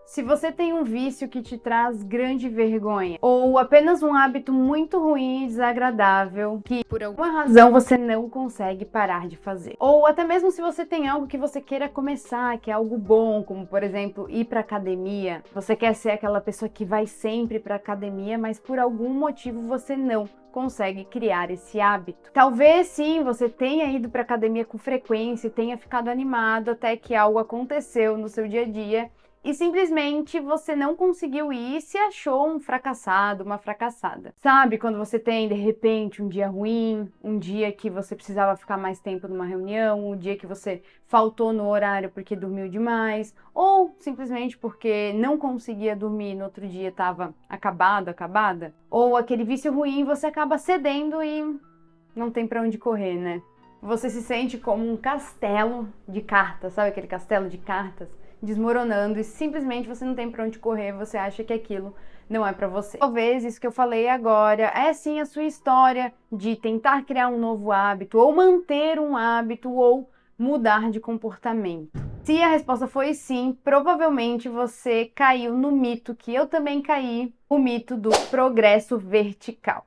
Se você tem um vício que te traz grande vergonha, ou apenas um hábito muito ruim e desagradável, que por alguma razão você não consegue parar de fazer. Ou até mesmo se você tem algo que você queira começar, que é algo bom, como por exemplo, ir pra academia. Você quer ser aquela pessoa que vai sempre pra academia, mas por algum motivo você não consegue criar esse hábito. Talvez sim, você tenha ido para academia com frequência e tenha ficado animado até que algo aconteceu no seu dia a dia e simplesmente você não conseguiu ir e se achou um fracassado, uma fracassada. Sabe, quando você tem, de repente, um dia ruim, um dia que você precisava ficar mais tempo numa reunião, um dia que você faltou no horário porque dormiu demais, ou simplesmente porque não conseguia dormir no outro dia estava acabada, ou aquele vício ruim você acaba cedendo e não tem pra onde correr, né? Você se sente como um castelo de cartas, sabe aquele castelo de cartas? Desmoronando e simplesmente você não tem pra onde correr, você acha que aquilo não é pra você. Talvez isso que eu falei agora é sim a sua história de tentar criar um novo hábito, ou manter um hábito, ou mudar de comportamento. Se a resposta foi sim, provavelmente você caiu no mito que eu também caí, o mito do progresso vertical.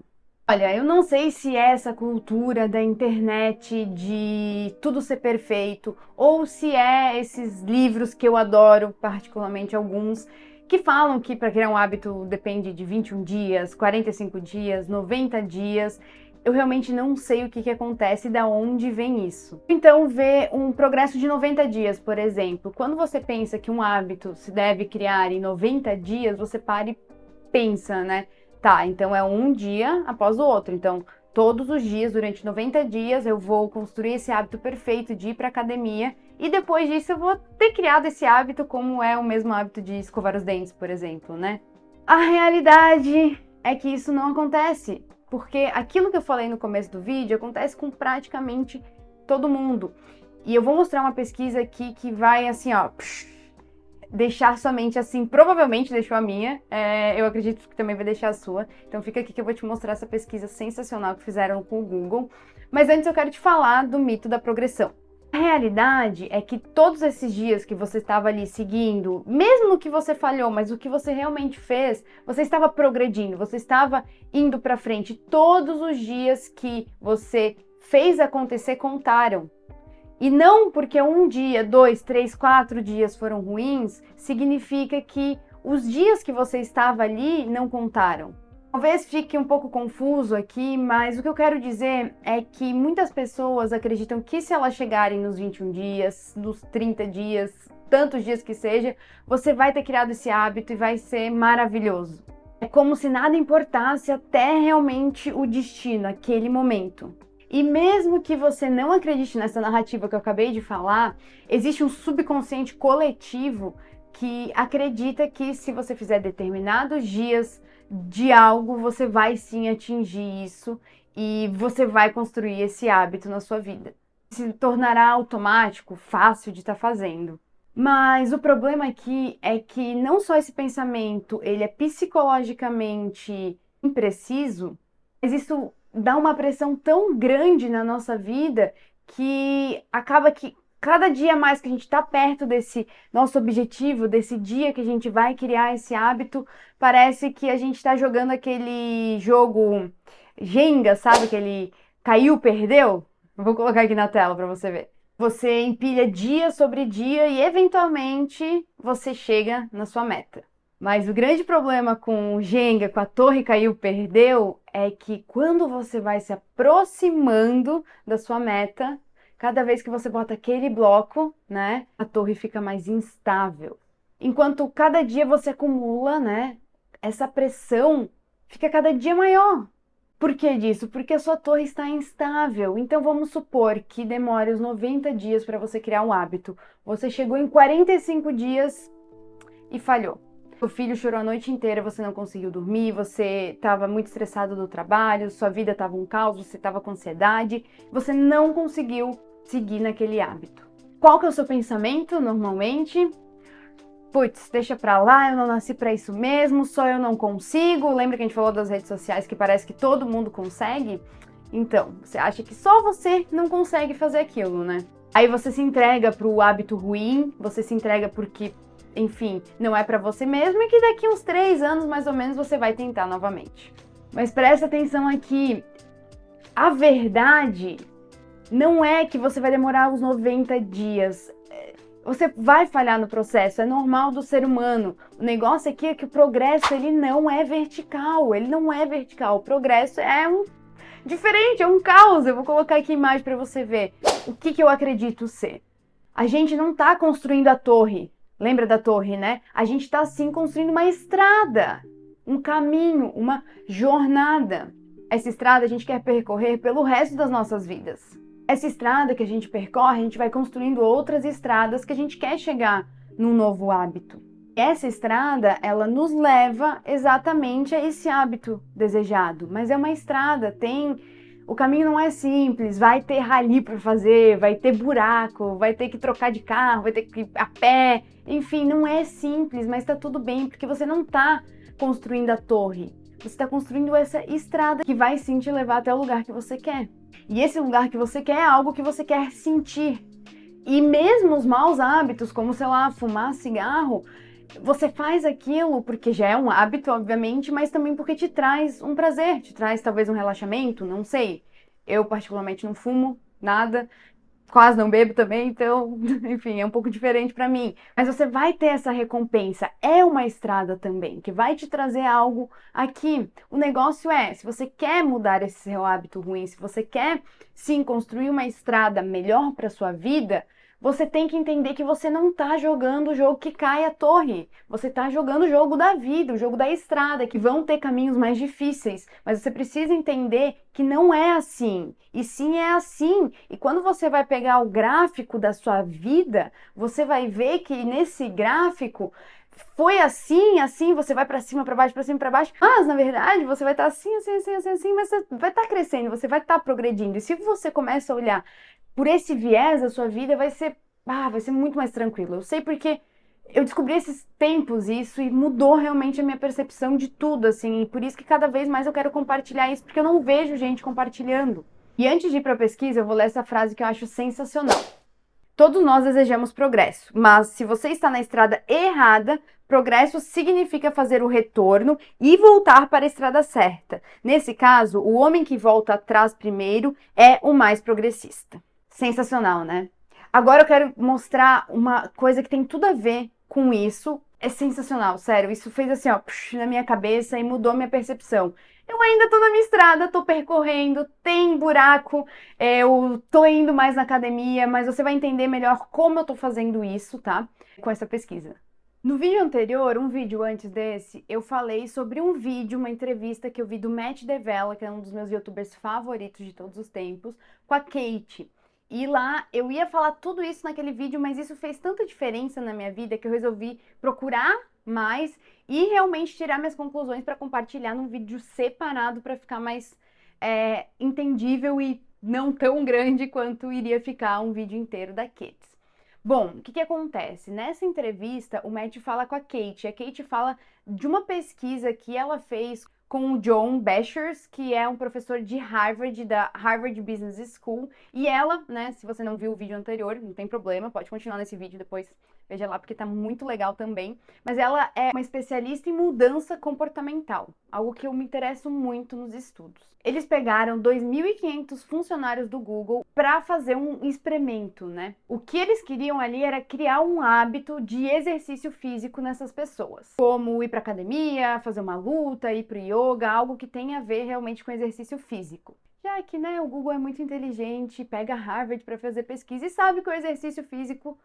Olha, eu não sei se é essa cultura da internet de tudo ser perfeito, ou se é esses livros que eu adoro, particularmente alguns, que falam que para criar um hábito depende de 21 dias, 45 dias, 90 dias. Eu realmente não sei o que acontece e da onde vem isso. Então, ver um progresso de 90 dias, por exemplo. Quando você pensa que um hábito se deve criar em 90 dias, você para e pensa, né? Tá, então é um dia após o outro. Então, todos os dias, durante 90 dias, eu vou construir esse hábito perfeito de ir para academia e depois disso eu vou ter criado esse hábito como é o mesmo hábito de escovar os dentes, por exemplo, né? A realidade é que isso não acontece, porque aquilo que eu falei no começo do vídeo acontece com praticamente todo mundo. E eu vou mostrar uma pesquisa aqui que vai assim, ó, deixar sua mente assim, provavelmente deixou a minha, eu acredito que também vai deixar a sua, então fica aqui que eu vou te mostrar essa pesquisa sensacional que fizeram com o Google, mas antes eu quero te falar do mito da progressão. A realidade é que todos esses dias que você estava ali seguindo, mesmo que você falhou, mas o que você realmente fez, você estava progredindo, você estava indo para frente, todos os dias que você fez acontecer contaram. E não porque um dia, 2, 3, 4 dias foram ruins, significa que os dias que você estava ali não contaram. Talvez fique um pouco confuso aqui, mas o que eu quero dizer é que muitas pessoas acreditam que se elas chegarem nos 21 dias, nos 30 dias, tantos dias que seja, você vai ter criado esse hábito e vai ser maravilhoso. É como se nada importasse até realmente o destino, aquele momento. E mesmo que você não acredite nessa narrativa que eu acabei de falar, existe um subconsciente coletivo que acredita que se você fizer determinados dias de algo, você vai sim atingir isso e você vai construir esse hábito na sua vida. Se tornará automático, fácil de estar fazendo. Mas o problema aqui é que não só esse pensamento ele é psicologicamente impreciso, mas isso dá uma pressão tão grande na nossa vida que acaba que cada dia mais que a gente está perto desse nosso objetivo, desse dia que a gente vai criar esse hábito, parece que a gente está jogando aquele jogo Jenga, sabe? Aquele caiu, perdeu? Vou colocar aqui na tela para você ver. Você empilha dia sobre dia e eventualmente você chega na sua meta. Mas o grande problema com o Jenga, com a torre caiu, perdeu, é que quando você vai se aproximando da sua meta, cada vez que você bota aquele bloco, né, a torre fica mais instável. Enquanto cada dia você acumula, né, essa pressão fica cada dia maior. Por que disso? Porque a sua torre está instável. Então vamos supor que demore os 90 dias para você criar um hábito. Você chegou em 45 dias e falhou. O filho chorou a noite inteira, você não conseguiu dormir, você estava muito estressado do trabalho, sua vida estava um caos, você estava com ansiedade, você não conseguiu seguir naquele hábito. Qual que é o seu pensamento normalmente? Putz, deixa pra lá, eu não nasci pra isso mesmo, só eu não consigo. Lembra que a gente falou das redes sociais que parece que todo mundo consegue? Então, você acha que só você não consegue fazer aquilo, né? Aí você se entrega pro hábito ruim, você se entrega porque enfim, não é pra você mesmo e que daqui uns 3 anos mais ou menos você vai tentar novamente. Mas presta atenção aqui, a verdade não é que você vai demorar os 90 dias. Você vai falhar no processo, é normal do ser humano. O negócio aqui é que o progresso, ele não é vertical, O progresso é diferente, é um caos. Eu vou colocar aqui a imagem para você ver o que eu acredito ser. A gente não está construindo a torre, lembra da torre, né? A gente está sim construindo uma estrada, um caminho, uma jornada. Essa estrada a gente quer percorrer pelo resto das nossas vidas. Essa estrada que a gente percorre, a gente vai construindo outras estradas que a gente quer chegar num novo hábito. Essa estrada, ela nos leva exatamente a esse hábito desejado, mas é uma estrada, o caminho não é simples, vai ter rali para fazer, vai ter buraco, vai ter que trocar de carro, vai ter que ir a pé, enfim, não é simples, mas tá tudo bem, porque você não tá construindo a torre, você está construindo essa estrada que vai sim te levar até o lugar que você quer. E esse lugar que você quer é algo que você quer sentir. E mesmo os maus hábitos, como, sei lá, fumar cigarro, você faz aquilo porque já é um hábito, obviamente, mas também porque te traz um prazer, te traz talvez um relaxamento, não sei. Eu particularmente não fumo nada, quase não bebo também, então, enfim, é um pouco diferente pra mim. Mas você vai ter essa recompensa, é uma estrada também, que vai te trazer algo aqui. O negócio é, se você quer mudar esse seu hábito ruim, se você quer, sim, construir uma estrada melhor pra sua vida, você tem que entender que você não tá jogando o jogo que cai a torre. Você tá jogando o jogo da vida, o jogo da estrada, que vão ter caminhos mais difíceis. Mas você precisa entender que não é assim. E sim é assim. E quando você vai pegar o gráfico da sua vida, você vai ver que nesse gráfico foi assim, assim, você vai pra cima, pra baixo, pra cima, pra baixo. Mas, na verdade, você vai estar assim, assim, assim, assim, assim, mas você vai estar crescendo, você vai estar progredindo. E se você começa a olhar por esse viés, a sua vida vai ser muito mais tranquila. Eu sei porque eu descobri esses tempos isso e mudou realmente a minha percepção de tudo, assim, e por isso que cada vez mais eu quero compartilhar isso, porque eu não vejo gente compartilhando. E antes de ir para a pesquisa, eu vou ler essa frase que eu acho sensacional. Todos nós desejamos progresso, mas se você está na estrada errada, progresso significa fazer o retorno e voltar para a estrada certa. Nesse caso, o homem que volta atrás primeiro é o mais progressista. Sensacional, né? Agora eu quero mostrar uma coisa que tem tudo a ver com isso. É sensacional, sério. Isso fez assim, ó, na minha cabeça e mudou minha percepção. Eu ainda tô na minha estrada, tô percorrendo, tem buraco, eu tô indo mais na academia, mas você vai entender melhor como eu tô fazendo isso, tá? Com essa pesquisa. No vídeo anterior, um vídeo antes desse, eu falei sobre um vídeo, uma entrevista que eu vi do Matt D'Avella, que é um dos meus youtubers favoritos de todos os tempos, com a Kate. E lá eu ia falar tudo isso naquele vídeo, mas isso fez tanta diferença na minha vida que eu resolvi procurar mais e realmente tirar minhas conclusões para compartilhar num vídeo separado para ficar mais entendível e não tão grande quanto iria ficar um vídeo inteiro da Kate. Bom, o que acontece? Nessa entrevista, o Matt fala com a Kate. A Kate fala de uma pesquisa que ela fez com o John Bashers, que é um professor de Harvard, da Harvard Business School. E ela, né, se você não viu o vídeo anterior, não tem problema, pode continuar nesse vídeo depois, veja lá, porque tá muito legal também. Mas ela é uma especialista em mudança comportamental, algo que eu me interesso muito nos estudos. Eles pegaram 2.500 funcionários do Google para fazer um experimento, né? O que eles queriam ali era criar um hábito de exercício físico nessas pessoas, como ir para academia, fazer uma luta, ir para yoga, algo que tenha a ver realmente com exercício físico. Já que, né, o Google é muito inteligente, pega Harvard para fazer pesquisa e sabe que o exercício físico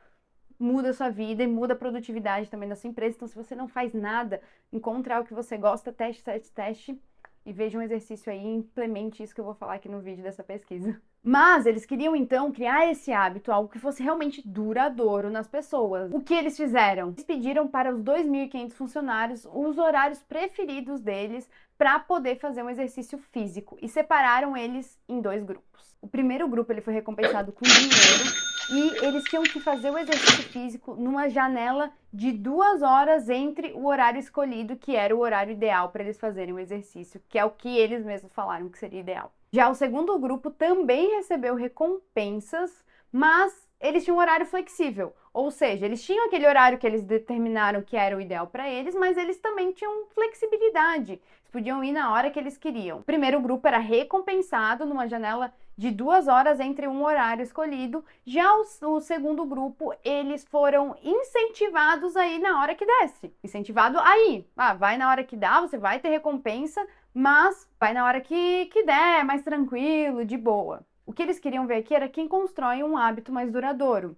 muda a sua vida e muda a produtividade também da sua empresa. Então, se você não faz nada, encontre algo que você gosta, teste e veja um exercício aí e implemente isso que eu vou falar aqui no vídeo dessa pesquisa. Mas eles queriam então criar esse hábito, algo que fosse realmente duradouro nas pessoas. O que eles fizeram? Eles pediram para os 2.500 funcionários os horários preferidos deles para poder fazer um exercício físico e separaram eles em 2 grupos. O primeiro grupo ele foi recompensado com dinheiro e eles tinham que fazer o exercício físico numa janela de 2 horas entre o horário escolhido, que era o horário ideal para eles fazerem o exercício, que é o que eles mesmos falaram que seria ideal. Já o segundo grupo também recebeu recompensas, mas eles tinham um horário flexível. Ou seja, eles tinham aquele horário que eles determinaram que era o ideal para eles, mas eles também tinham flexibilidade. Eles podiam ir na hora que eles queriam. O primeiro grupo era recompensado numa janela de 2 horas entre um horário escolhido. Já o segundo grupo, eles foram incentivados a ir na hora que desse. Incentivado a ir. Vai na hora que dá, você vai ter recompensa, mas vai na hora que der, mais tranquilo, de boa. O que eles queriam ver aqui era quem constrói um hábito mais duradouro.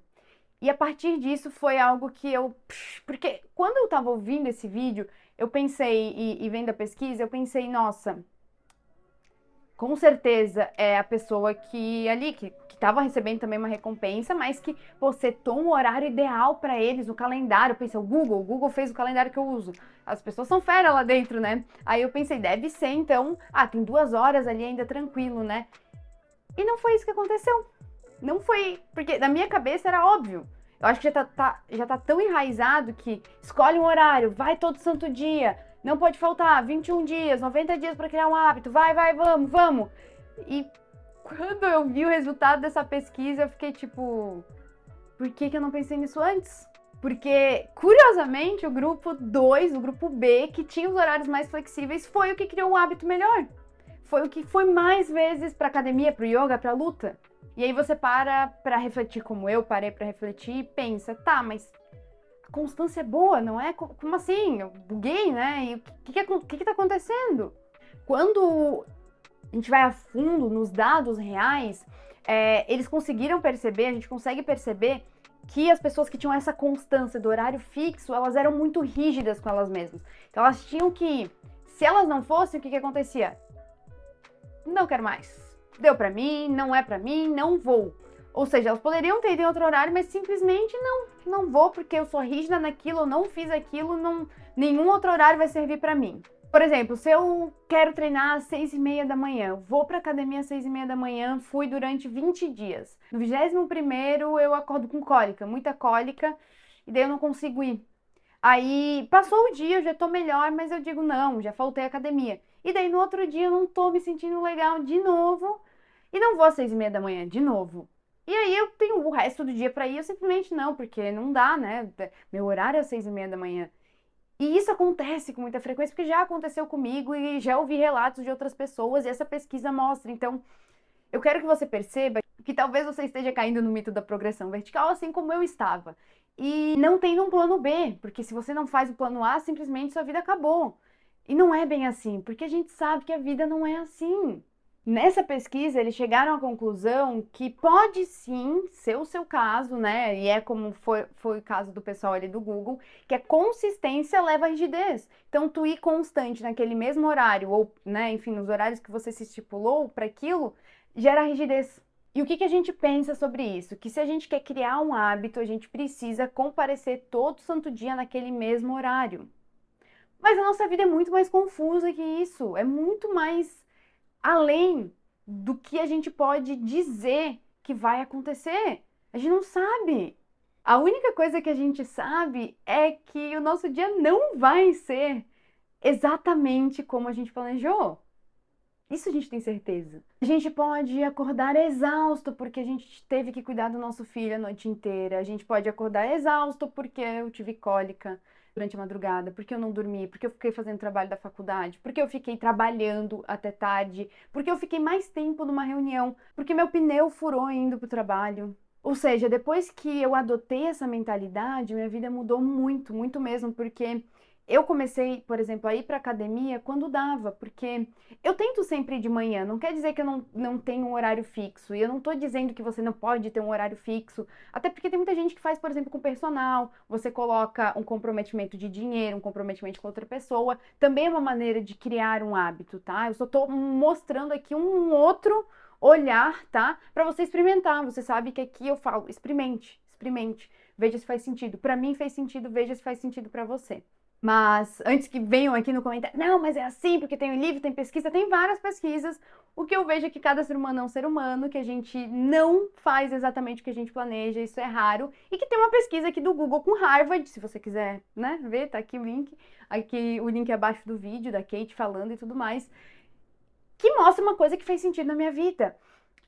E a partir disso foi algo que porque quando eu tava ouvindo esse vídeo, eu pensei, e vendo a pesquisa, eu pensei, nossa, com certeza é a pessoa que ali, que tava recebendo também uma recompensa, mas que você toma um horário ideal para eles, no calendário. Eu pensei, o Google fez o calendário que eu uso. As pessoas são fera lá dentro, né? Aí eu pensei, deve ser, então, tem 2 horas ali ainda tranquilo, né? E não foi isso que aconteceu. Não foi, porque na minha cabeça era óbvio. Eu acho que já tá tão enraizado que escolhe um horário, vai todo santo dia, não pode faltar, 21 dias, 90 dias para criar um hábito, vai, vamos. E quando eu vi o resultado dessa pesquisa, eu fiquei tipo, por que eu não pensei nisso antes? Porque, curiosamente, o grupo 2, o grupo B, que tinha os horários mais flexíveis, foi o que criou um hábito melhor. Foi o que foi mais vezes pra academia, pro yoga, pra luta. E aí você para pra refletir, como eu parei pra refletir, e pensa, tá, mas a constância é boa, não é? Como assim? Eu buguei, né? E o que tá acontecendo? Quando a gente vai a fundo nos dados reais, eles conseguiram perceber, a gente consegue perceber que as pessoas que tinham essa constância do horário fixo, elas eram muito rígidas com elas mesmas. Então elas tinham que, se elas não fossem, o que acontecia? Não quero mais. Deu pra mim, não é pra mim, não vou. Ou seja, elas poderiam ter ido em outro horário, mas simplesmente não vou porque eu sou rígida naquilo, eu não fiz aquilo, nenhum outro horário vai servir pra mim. Por exemplo, se eu quero treinar às 6h30 da manhã, vou pra academia às 6h30 da manhã, fui durante 20 dias. No 21º eu acordo com cólica, muita cólica, e daí eu não consigo ir. Aí passou o dia, eu já tô melhor, mas eu digo não, já faltei à academia. E daí no outro dia eu não tô me sentindo legal de novo e não vou às 6h30 da manhã de novo. E aí eu tenho o resto do dia pra ir, eu simplesmente não, porque não dá, né? Meu horário é às 6h30 da manhã. E isso acontece com muita frequência, porque já aconteceu comigo e já ouvi relatos de outras pessoas e essa pesquisa mostra. Então, eu quero que você perceba que talvez você esteja caindo no mito da progressão vertical, assim como eu estava. E não tendo um plano B, porque se você não faz o plano A, simplesmente sua vida acabou. E não é bem assim, porque a gente sabe que a vida não é assim. Nessa pesquisa, eles chegaram à conclusão que pode sim ser o seu caso, né? E é como foi o caso do pessoal ali do Google, que a consistência leva à rigidez. Então, tu ir constante naquele mesmo horário, ou, né, enfim, nos horários que você se estipulou para aquilo, gera rigidez. E o que a gente pensa sobre isso? Que se a gente quer criar um hábito, a gente precisa comparecer todo santo dia naquele mesmo horário. Mas a nossa vida é muito mais confusa que isso, é muito mais além do que a gente pode dizer que vai acontecer. A gente não sabe. A única coisa que a gente sabe é que o nosso dia não vai ser exatamente como a gente planejou. Isso a gente tem certeza. A gente pode acordar exausto porque a gente teve que cuidar do nosso filho a noite inteira. A gente pode acordar exausto porque eu tive cólica durante a madrugada, porque eu não dormi, porque eu fiquei fazendo trabalho da faculdade, porque eu fiquei trabalhando até tarde, porque eu fiquei mais tempo numa reunião, porque meu pneu furou indo pro trabalho. Ou seja, depois que eu adotei essa mentalidade, minha vida mudou muito, muito mesmo, porque eu comecei, por exemplo, a ir para academia quando dava, porque eu tento sempre ir de manhã, não quer dizer que eu não tenho um horário fixo, e eu não tô dizendo que você não pode ter um horário fixo, até porque tem muita gente que faz, por exemplo, com personal, você coloca um comprometimento de dinheiro, um comprometimento com outra pessoa, também é uma maneira de criar um hábito, tá? Eu só tô mostrando aqui um outro olhar, tá? Para você experimentar, você sabe que aqui eu falo, experimente, veja se faz sentido. Para mim fez sentido, veja se faz sentido para você. Mas antes que venham aqui no comentário, não, mas é assim, porque tem um livro, tem pesquisa, tem várias pesquisas. O que eu vejo é que cada ser humano é um ser humano, que a gente não faz exatamente o que a gente planeja, isso é raro. E que tem uma pesquisa aqui do Google com Harvard, se você quiser, né, ver, tá aqui o link abaixo do vídeo, da Kate falando e tudo mais, que mostra uma coisa que fez sentido na minha vida.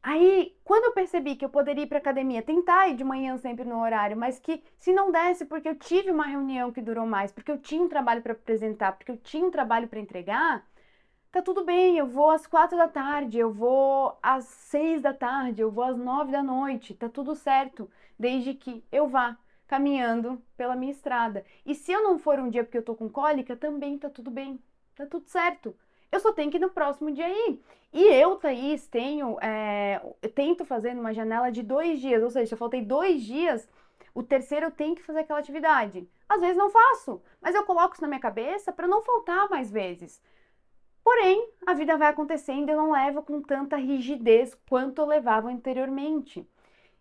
Aí, quando eu percebi que eu poderia ir para academia, tentar ir de manhã sempre no horário, mas que se não desse, porque eu tive uma reunião que durou mais, porque eu tinha um trabalho para apresentar, porque eu tinha um trabalho para entregar, tá tudo bem, eu vou às 4 da tarde, eu vou às 6 da tarde, eu vou às 9 da noite, tá tudo certo, desde que eu vá caminhando pela minha estrada. E se eu não for um dia porque eu tô com cólica, também tá tudo bem, tá tudo certo. Eu só tenho que ir no próximo dia ir. E eu, Thaís, eu tento fazer numa janela de 2 dias, ou seja, se eu faltei 2 dias, o terceiro eu tenho que fazer aquela atividade. Às vezes não faço, mas eu coloco isso na minha cabeça para não faltar mais vezes. Porém, a vida vai acontecendo e eu não levo com tanta rigidez quanto eu levava anteriormente.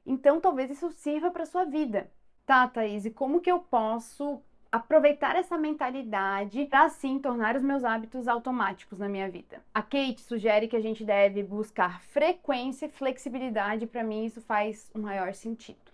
Então, talvez isso sirva para sua vida. Tá, Thaís, e como que eu posso aproveitar essa mentalidade para assim tornar os meus hábitos automáticos na minha vida? A Kate sugere que a gente deve buscar frequência e flexibilidade. Para mim, isso faz o maior sentido.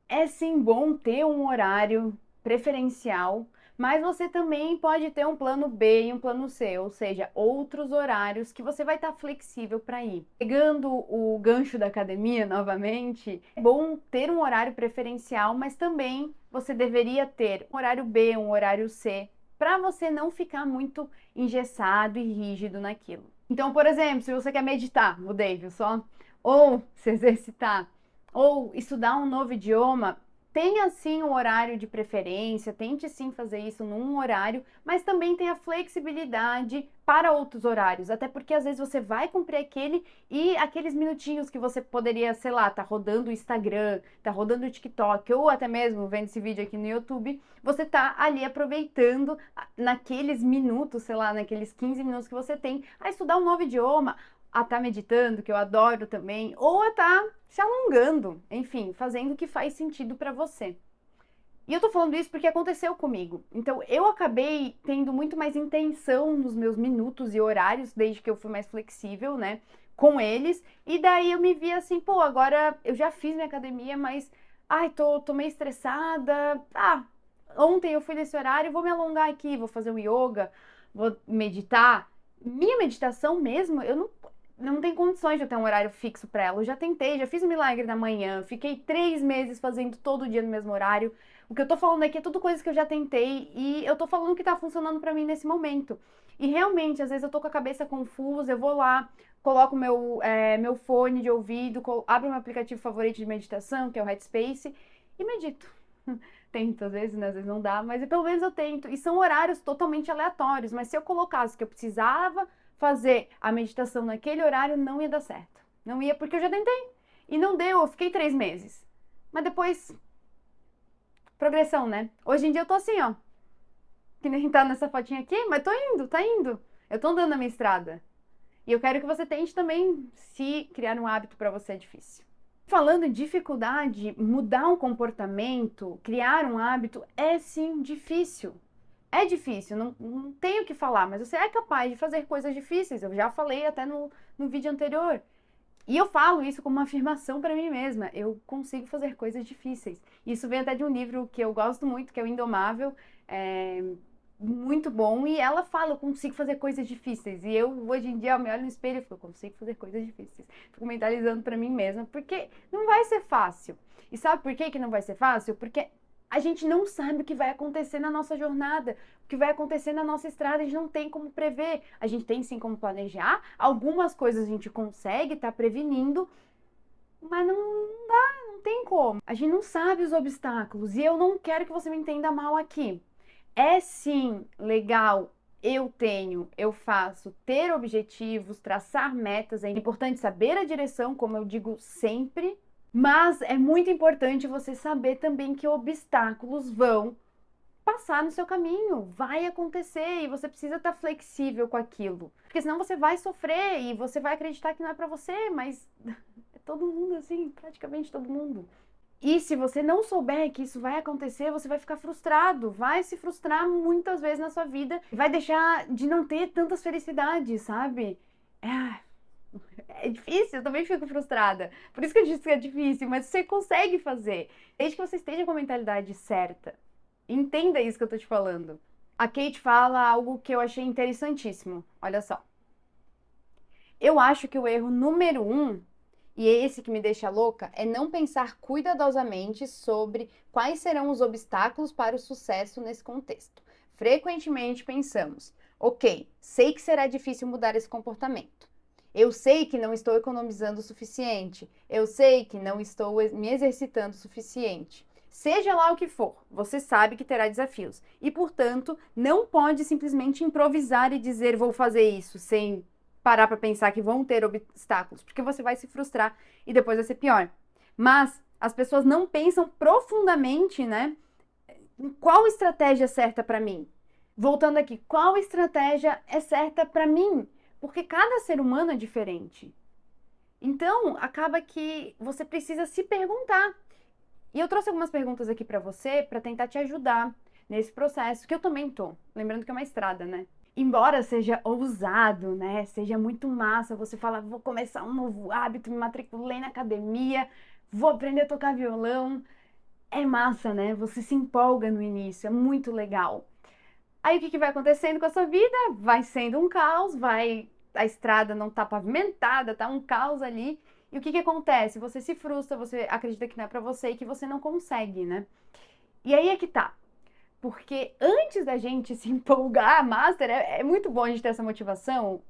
É sim bom ter um horário preferencial, mas você também pode ter um plano B e um plano C, ou seja, outros horários que você vai estar flexível para ir. Pegando o gancho da academia novamente, é bom ter um horário preferencial, mas também você deveria ter um horário B, um horário C, para você não ficar muito engessado e rígido naquilo. Então, por exemplo, se você quer meditar, mudei, viu só? Ou se exercitar, ou estudar um novo idioma, tenha sim um horário de preferência, tente sim fazer isso num horário, mas também tenha flexibilidade para outros horários, até porque às vezes você vai cumprir aquele e aqueles minutinhos que você poderia, sei lá, tá rodando o Instagram, tá rodando o TikTok ou até mesmo vendo esse vídeo aqui no YouTube, você tá ali aproveitando naqueles minutos, sei lá, naqueles 15 minutos que você tem a estudar um novo idioma, a estar meditando, que eu adoro também, ou a estar se alongando, enfim, fazendo o que faz sentido para você. E eu tô falando isso porque aconteceu comigo. Então, eu acabei tendo muito mais intenção nos meus minutos e horários, desde que eu fui mais flexível, né, com eles. E daí eu me vi assim, pô, agora eu já fiz minha academia, mas, ai, tô meio estressada. Ah, ontem eu fui nesse horário, vou me alongar aqui, vou fazer um yoga, vou meditar. Minha meditação mesmo, eu não tenho condições de eu ter um horário fixo para ela. Eu já tentei, já fiz o milagre da manhã, fiquei 3 meses fazendo todo dia no mesmo horário. O que eu tô falando aqui é tudo coisas que eu já tentei e eu tô falando que tá funcionando pra mim nesse momento. E realmente, às vezes eu tô com a cabeça confusa, eu vou lá, coloco meu fone de ouvido, abro meu aplicativo favorito de meditação, que é o Headspace, e medito. Tento, às vezes, né? Às vezes não dá, mas pelo menos eu tento. E são horários totalmente aleatórios, mas se eu colocasse que eu precisava fazer a meditação naquele horário, não ia dar certo. Não ia, porque eu já tentei. E não deu, eu fiquei 3 meses. Mas depois progressão, né? Hoje em dia eu tô assim, ó. Que nem tá nessa fotinha aqui, mas tô indo, tá indo. Eu tô andando na minha estrada. E eu quero que você tente também, se criar um hábito para você é difícil. Falando em dificuldade, mudar um comportamento, criar um hábito é sim difícil. É difícil, não tenho o que falar, mas você é capaz de fazer coisas difíceis. Eu já falei até no vídeo anterior. E eu falo isso como uma afirmação para mim mesma. Eu consigo fazer coisas difíceis. Isso vem até de um livro que eu gosto muito, que é o Indomável. É muito bom. E ela fala, eu consigo fazer coisas difíceis. E eu, hoje em dia, eu me olho no espelho e fico, eu consigo fazer coisas difíceis. Fico mentalizando para mim mesma, porque não vai ser fácil. E sabe por que não vai ser fácil? Porque a gente não sabe o que vai acontecer na nossa jornada, o que vai acontecer na nossa estrada, a gente não tem como prever. A gente tem sim como planejar, algumas coisas a gente consegue estar prevenindo, mas não dá, não tem como. A gente não sabe os obstáculos e eu não quero que você me entenda mal aqui. É sim legal, eu faço, ter objetivos, traçar metas, é importante saber a direção, como eu digo sempre, mas é muito importante você saber também que obstáculos vão passar no seu caminho, vai acontecer e você precisa estar flexível com aquilo, porque senão você vai sofrer e você vai acreditar que não é para você, mas é todo mundo assim, praticamente todo mundo. E se você não souber que isso vai acontecer, você vai ficar frustrado, vai se frustrar muitas vezes na sua vida, vai deixar de não ter tantas felicidades, sabe? É difícil, eu também fico frustrada. Por isso que eu disse que é difícil, mas você consegue fazer, desde que você esteja com a mentalidade certa. Entenda isso que eu tô te falando. A Kate fala algo que eu achei interessantíssimo. Olha só. Eu acho que o erro número 1 e esse que me deixa louca, é não pensar cuidadosamente sobre quais serão os obstáculos para o sucesso nesse contexto. Frequentemente pensamos, ok, sei que será difícil mudar esse comportamento. Eu sei que não estou economizando o suficiente. Eu sei que não estou me exercitando o suficiente. Seja lá o que for, você sabe que terá desafios. E, portanto, não pode simplesmente improvisar e dizer vou fazer isso, sem parar para pensar que vão ter obstáculos, porque você vai se frustrar e depois vai ser pior. Mas as pessoas não pensam profundamente, né? Em qual estratégia é certa para mim? Voltando aqui, qual estratégia é certa para mim? Porque cada ser humano é diferente. Então, acaba que você precisa se perguntar. E eu trouxe algumas perguntas aqui para você para tentar te ajudar nesse processo, que eu também tô. Lembrando que é uma estrada, né? Embora seja ousado, né? Seja muito massa, você fala, vou começar um novo hábito, me matriculei na academia, vou aprender a tocar violão. É massa, né? Você se empolga no início, é muito legal. Aí o que vai acontecendo com a sua vida? Vai sendo um caos, a estrada não tá pavimentada, tá um caos ali. E o que acontece? Você se frustra, você acredita que não é pra você e que você não consegue, né? E aí é que tá. Porque antes da gente se empolgar, Master, é muito bom a gente ter essa motivação.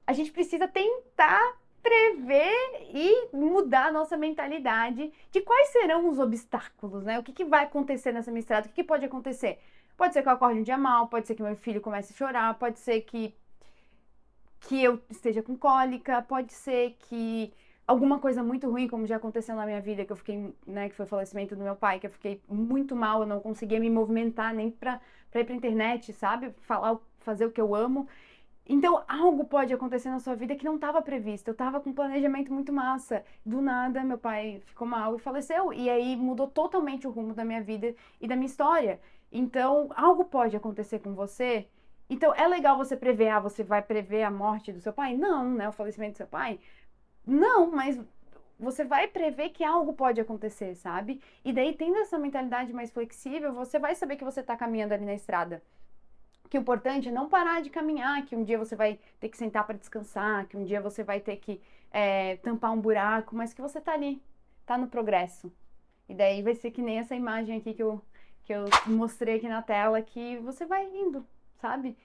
A gente precisa tentar prever e mudar a nossa mentalidade de quais serão os obstáculos, né? O que vai acontecer nessa minha estrada? O que pode acontecer? Pode ser que eu acorde um dia mal, pode ser que meu filho comece a chorar, pode ser que eu esteja com cólica, pode ser que alguma coisa muito ruim, como já aconteceu na minha vida, que eu fiquei, né, que foi o falecimento do meu pai, que eu fiquei muito mal, eu não conseguia me movimentar nem pra ir pra internet, sabe? Fazer o que eu amo. Então, algo pode acontecer na sua vida que não estava previsto. Eu estava com um planejamento muito massa. Do nada, meu pai ficou mal e faleceu. E aí mudou totalmente o rumo da minha vida e da minha história. Então, algo pode acontecer com você. Então, é legal você prever. Ah, você vai prever a morte do seu pai? Não, né? O falecimento do seu pai? Não, mas você vai prever que algo pode acontecer, sabe? E daí, tendo essa mentalidade mais flexível, você vai saber que você está caminhando ali na estrada. Que o importante é não parar de caminhar, que um dia você vai ter que sentar para descansar, que um dia você vai ter que tampar um buraco, mas que você tá ali, tá no progresso. E daí vai ser que nem essa imagem aqui que eu mostrei aqui na tela, que você vai indo, sabe?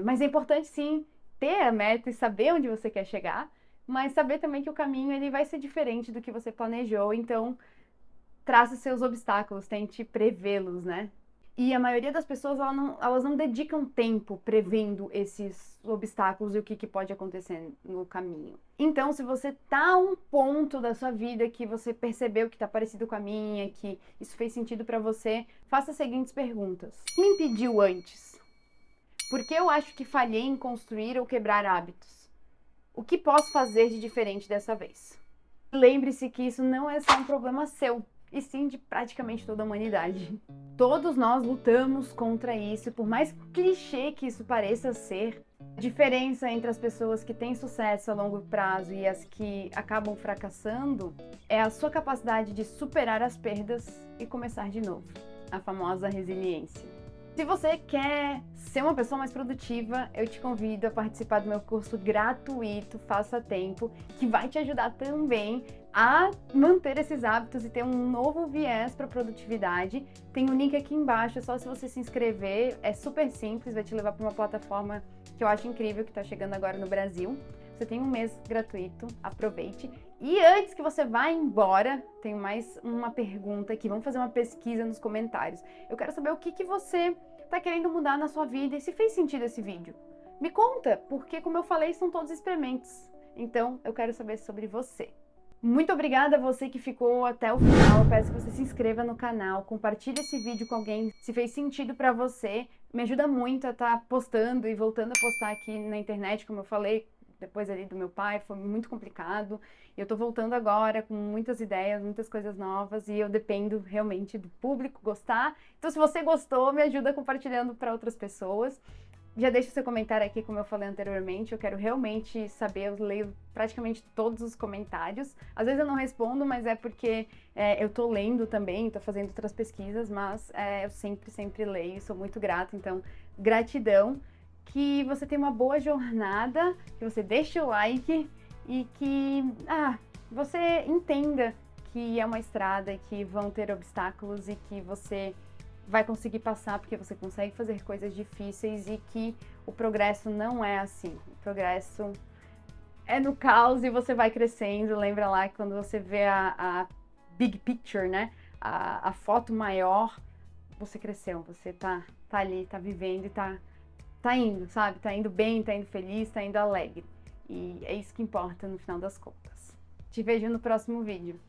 Mas é importante sim ter a meta e saber onde você quer chegar, mas saber também que o caminho ele vai ser diferente do que você planejou, então traça seus obstáculos, tente prevê-los, né? E a maioria das pessoas, elas não dedicam tempo prevendo esses obstáculos e o que pode acontecer no caminho. Então, se você tá a um ponto da sua vida que você percebeu que tá parecido com a minha, que isso fez sentido pra você, faça as seguintes perguntas. O que me impediu antes? Por que eu acho que falhei em construir ou quebrar hábitos? O que posso fazer de diferente dessa vez? Lembre-se que isso não é só um problema seu, e sim de praticamente toda a humanidade. Todos nós lutamos contra isso, por mais clichê que isso pareça ser. A diferença entre as pessoas que têm sucesso a longo prazo e as que acabam fracassando é a sua capacidade de superar as perdas e começar de novo. A famosa resiliência. Se você quer ser uma pessoa mais produtiva, eu te convido a participar do meu curso gratuito Faça Tempo, que vai te ajudar também a manter esses hábitos e ter um novo viés para produtividade. Tem um link aqui embaixo, é só se você se inscrever, é super simples, vai te levar para uma plataforma que eu acho incrível, que está chegando agora no Brasil. Você tem um mês gratuito, aproveite. E antes que você vá embora, tenho mais uma pergunta aqui, vamos fazer uma pesquisa nos comentários. Eu quero saber o que você está querendo mudar na sua vida e se fez sentido esse vídeo. Me conta, porque como eu falei, são todos experimentos. Então, eu quero saber sobre você. Muito obrigada a você que ficou até o final. Eu peço que você se inscreva no canal, compartilhe esse vídeo com alguém se fez sentido pra você. Me ajuda muito a estar postando e voltando a postar aqui na internet, como eu falei, depois ali do meu pai, foi muito complicado. E eu tô voltando agora com muitas ideias, muitas coisas novas, e eu dependo realmente do público gostar. Então, se você gostou, me ajuda compartilhando para outras pessoas. Já deixa o seu comentário aqui, como eu falei anteriormente, eu quero realmente saber, eu leio praticamente todos os comentários. Às vezes eu não respondo, mas é porque eu tô lendo também, tô fazendo outras pesquisas, mas eu sempre leio, sou muito grata, então gratidão. Que você tenha uma boa jornada, que você deixe o like e que você entenda que é uma estrada, que vão ter obstáculos e que você vai conseguir passar porque você consegue fazer coisas difíceis e que o progresso não é assim. O progresso é no caos e você vai crescendo. Lembra lá que quando você vê a big picture, né? A foto maior, você cresceu, você tá ali, tá vivendo e tá indo, sabe? Tá indo bem, tá indo feliz, tá indo alegre. E é isso que importa no final das contas. Te vejo no próximo vídeo.